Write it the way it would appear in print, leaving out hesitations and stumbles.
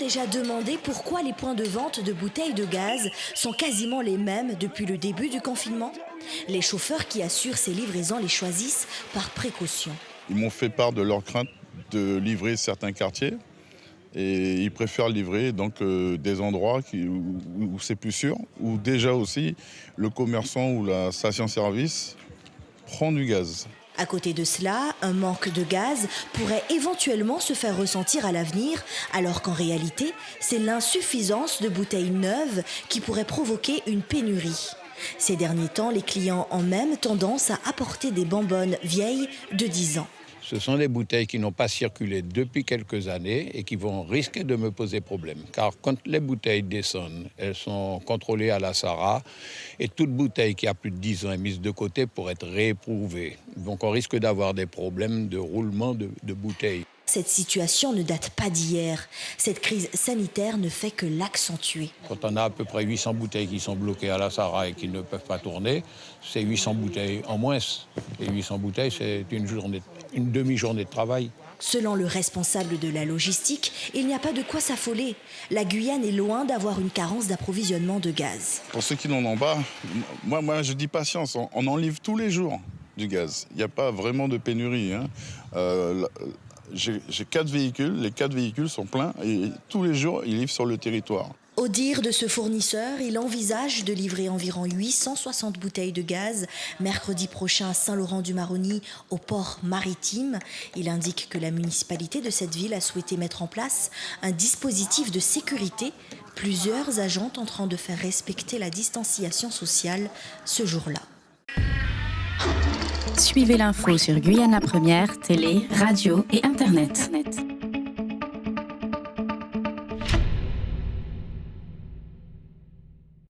déjà demandé pourquoi les points de vente de bouteilles de gaz sont quasiment les mêmes depuis le début du confinement? Les chauffeurs qui assurent ces livraisons les choisissent par précaution. Ils m'ont fait part de leur crainte de livrer certains quartiers et ils préfèrent livrer donc des endroits où c'est plus sûr, où déjà aussi le commerçant ou la station-service prend du gaz. À côté de cela, un manque de gaz pourrait éventuellement se faire ressentir à l'avenir, alors qu'en réalité, c'est l'insuffisance de bouteilles neuves qui pourrait provoquer une pénurie. Ces derniers temps, les clients ont même tendance à apporter des bonbonnes vieilles de 10 ans. Ce sont des bouteilles qui n'ont pas circulé depuis quelques années et qui vont risquer de me poser problème. Car quand les bouteilles descendent, elles sont contrôlées à la SARA et toute bouteille qui a plus de 10 ans est mise de côté pour être rééprouvée. Donc on risque d'avoir des problèmes de roulement de bouteilles. Cette situation ne date pas d'hier. Cette crise sanitaire ne fait que l'accentuer. Quand on a à peu près 800 bouteilles qui sont bloquées à la SARA et qui ne peuvent pas tourner, c'est 800 bouteilles en moins. Et 800 bouteilles, c'est une demi-journée de travail. Selon le responsable de la logistique, il n'y a pas de quoi s'affoler. La Guyane est loin d'avoir une carence d'approvisionnement de gaz. Pour ceux qui n'en ont pas, moi je dis patience, on en livre tous les jours du gaz. Il n'y a pas vraiment de pénurie. J'ai 4 véhicules, les 4 véhicules sont pleins et tous les jours ils livrent sur le territoire. Au dire de ce fournisseur, il envisage de livrer environ 860 bouteilles de gaz mercredi prochain à Saint-Laurent-du-Maroni, au port maritime. Il indique que la municipalité de cette ville a souhaité mettre en place un dispositif de sécurité. Plusieurs agents tenteront de faire respecter la distanciation sociale ce jour-là. Suivez l'info sur Guyana Première, télé, radio et Internet.